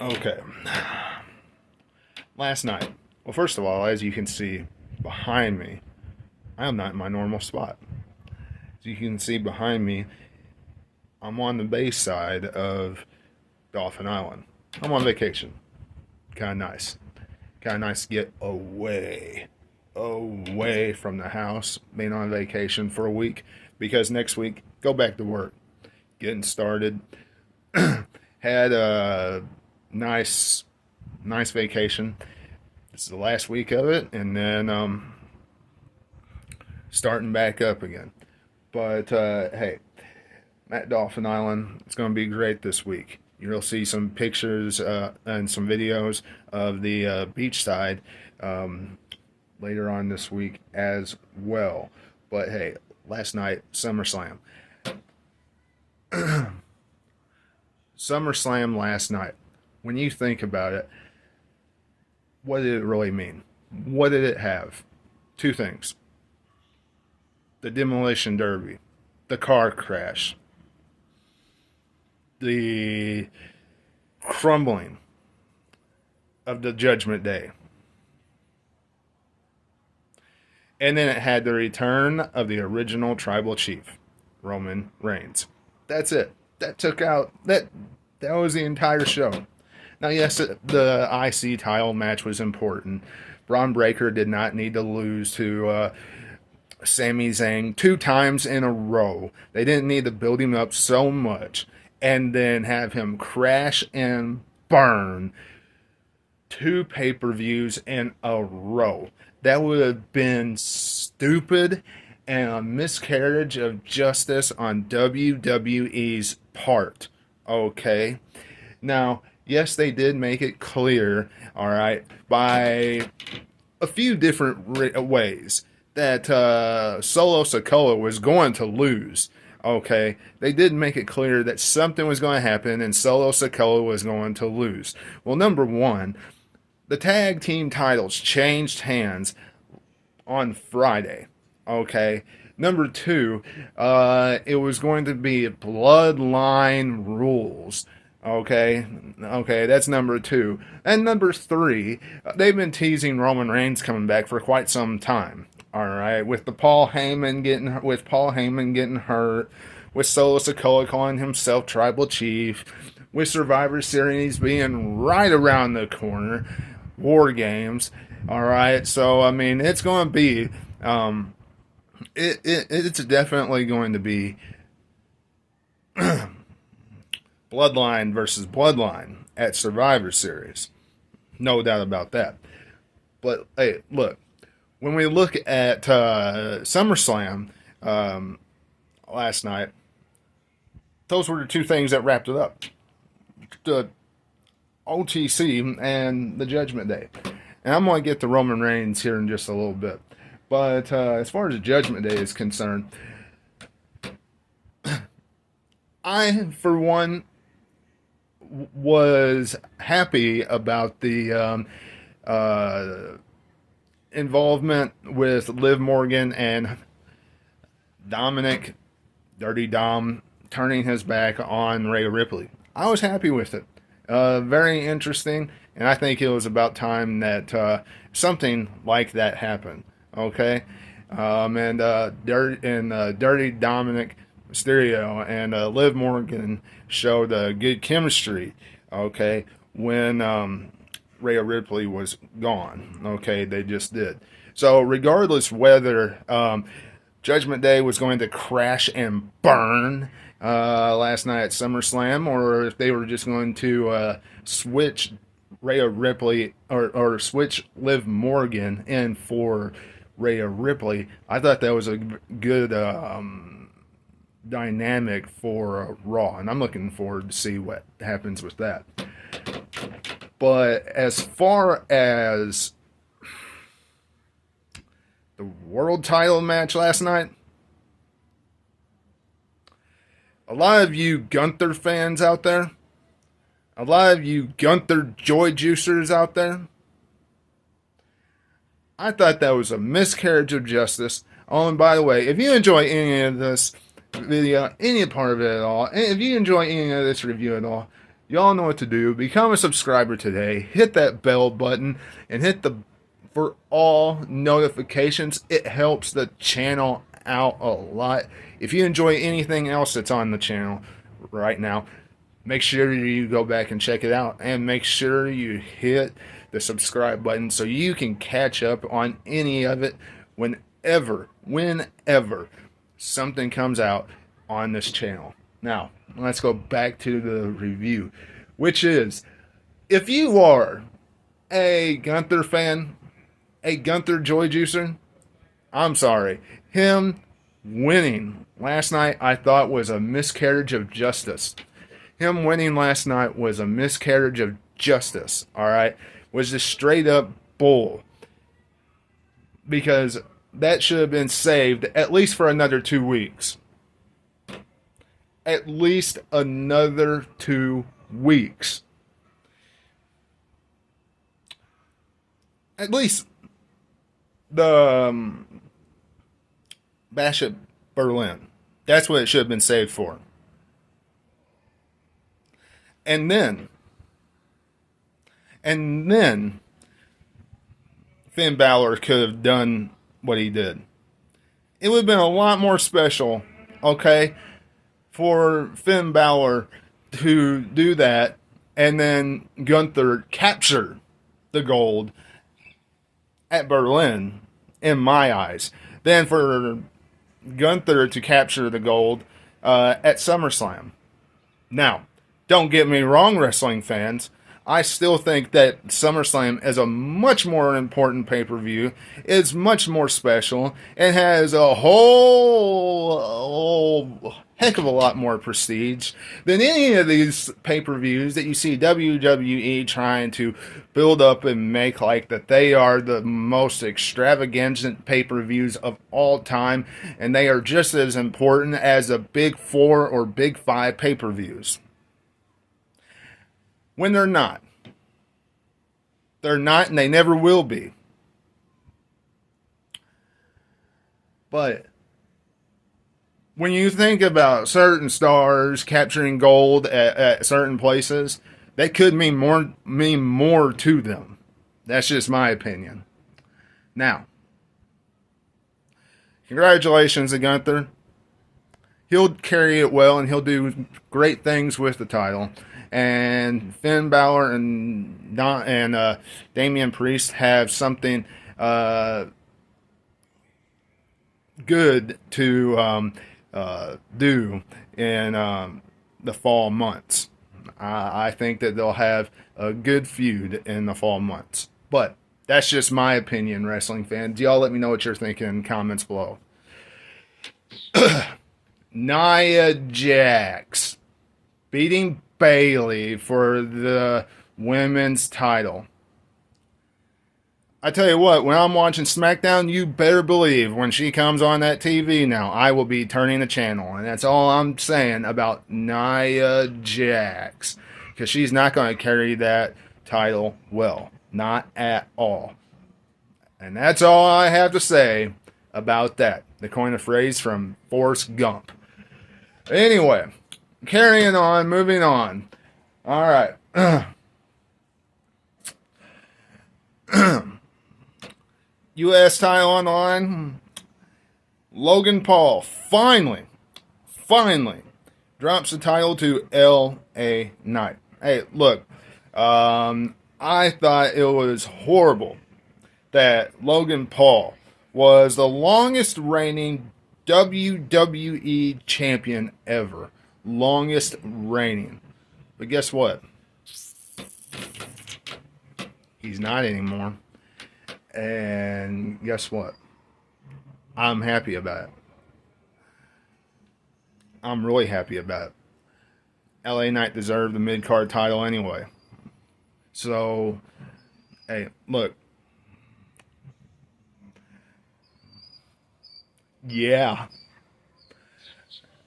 Okay. Last night. Well, first of all, as you can see behind me, I am not in my normal spot. As you can see behind me, I'm on the bay side of Dolphin Island. I'm on vacation. Kind of nice. Kind of nice to get away from the house, being on vacation for a week, because next week, go back to work. Getting started. Had a nice vacation. This is the last week of it, and then starting back up again. But hey, at Dolphin Island, it's going to be great this week. You'll see some pictures and some videos of the beachside later on this week as well. But hey, last night, SummerSlam. SummerSlam last night. When you think about it, what did it really mean? What did it have? Two things. The Demolition Derby, the car crash, the crumbling of the Judgment Day. And then it had the return of the original tribal chief, Roman Reigns. That's it. That took out that was the entire show. Now, yes, the IC title match was important. Braun Breaker did not need to lose to Sami Zayn 2 times in a row. They didn't need to build him up so much and then have him crash and burn 2 pay-per-views in a row. That would have been stupid and a miscarriage of justice on WWE's part. Okay? Now, yes, they did make it clear, all right, by a few different ways that Solo Sikoa was going to lose. Okay, they did make it clear that something was going to happen and Solo Sikoa was going to lose. Well, number one, the tag team titles changed hands on Friday. Okay. Number two, it was going to be bloodline rules. Okay, that's number 2. And number 3, they've been teasing Roman Reigns coming back for quite some time. All right, with Paul Heyman getting hurt, with Solo Sikoa calling himself Tribal Chief, with Survivor Series being right around the corner, War Games. All right, so I mean, it's going to be, it's definitely going to be. Bloodline versus Bloodline at Survivor Series. No doubt about that. But, hey, look. When we look at SummerSlam last night, those were the 2 things that wrapped it up. The OTC and the Judgment Day. And I'm going to get to Roman Reigns here in just a little bit. But as far as the Judgment Day is concerned, I, for one, was happy about the involvement with Liv Morgan and Dominic, Dirty Dom, turning his back on Rhea Ripley. I was happy with it. Very interesting, and I think it was about time that something like that happened. Okay, Dirty Dominic Mysterio and Liv Morgan showed good chemistry, okay, when Rhea Ripley was gone. Okay, they just did. So regardless whether Judgment Day was going to crash and burn last night at SummerSlam, or if they were just going to switch Rhea Ripley or switch Liv Morgan in for Rhea Ripley, I thought that was a good dynamic for Raw, and I'm looking forward to see what happens with that. But as far as the world title match last night, a lot of you Gunther fans out there, a lot of you Gunther joy juicers out there, I thought that was a miscarriage of justice. Oh, and by the way, if you enjoy any of this video, any part of it at all, if you enjoy any of this review at all, Y'all know what to do. Become a subscriber today. Hit that bell button and hit the for all notifications. It helps the channel out a lot. If you enjoy anything else that's on the channel right now, make sure you go back and check it out, and make sure you hit the subscribe button so you can catch up on any of it whenever something comes out on this channel. Now, let's go back to the review, which is, if you are a Gunther fan, a Gunther Joy Juicer, I'm sorry. Him winning last night, I thought, was a miscarriage of justice. Him winning last night was a miscarriage of justice, all right? Was just straight up bull. Because that should have been saved at least for another 2 weeks. At least another 2 weeks. At least the Bash at Berlin. That's what it should have been saved for. And then Finn Balor could have done what he did. It would have been a lot more special, okay, for Finn Balor to do that and then Gunther capture the gold at Berlin, in my eyes, than for Gunther to capture the gold at SummerSlam. Now, don't get me wrong, wrestling fans. I still think that SummerSlam is a much more important pay-per-view, is much more special, and has a whole heck of a lot more prestige than any of these pay-per-views that you see WWE trying to build up and make like that they are the most extravagant pay-per-views of all time, and they are just as important as the Big Four or Big Five pay-per-views. When they're not. They're not, and they never will be. But when you think about certain stars capturing gold at certain places, that could mean more to them. That's just my opinion. Now, congratulations to Gunther. He'll carry it well, and he'll do great things with the title. And Finn Balor and Damian Priest have something good to do in the fall months. I think that they'll have a good feud in the fall months. But that's just my opinion, wrestling fans. Y'all let me know what you're thinking in the comments below. Nia Jax beating Bayley for the women's title. I tell you what, when I'm watching SmackDown, you better believe when she comes on that TV now, I will be turning the channel. And that's all I'm saying about Nia Jax. Because she's not going to carry that title well. Not at all. And that's all I have to say about that. To coin a phrase from Forrest Gump. Anyway, carrying on, moving on. All right. U.S. title on the line. Logan Paul finally drops the title to L.A. Knight. Hey, look, I thought it was horrible that Logan Paul was the longest reigning WWE champion ever. Longest reigning. But guess what? He's not anymore. And guess what? I'm happy about it. I'm really happy about it. LA Knight deserved the mid-card title anyway. So, hey, look. Yeah.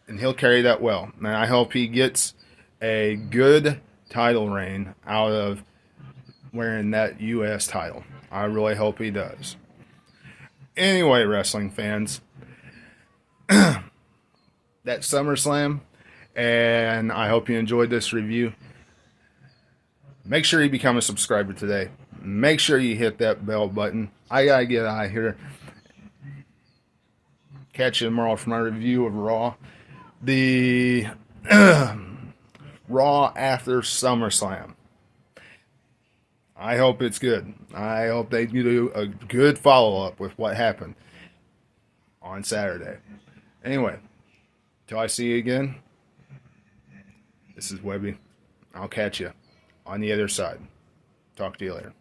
And he'll carry that well. And I hope he gets a good title reign out of wearing that U.S. title. I really hope he does. Anyway, wrestling fans, that SummerSlam, and I hope you enjoyed this review. Make sure you become a subscriber today. Make sure you hit that bell button. I gotta get out of here. Catch you tomorrow for my review of Raw. The Raw after SummerSlam. I hope it's good. I hope they do a good follow up with what happened on Saturday. Anyway, till I see you again, this is Webby. I'll catch you on the other side. Talk to you later.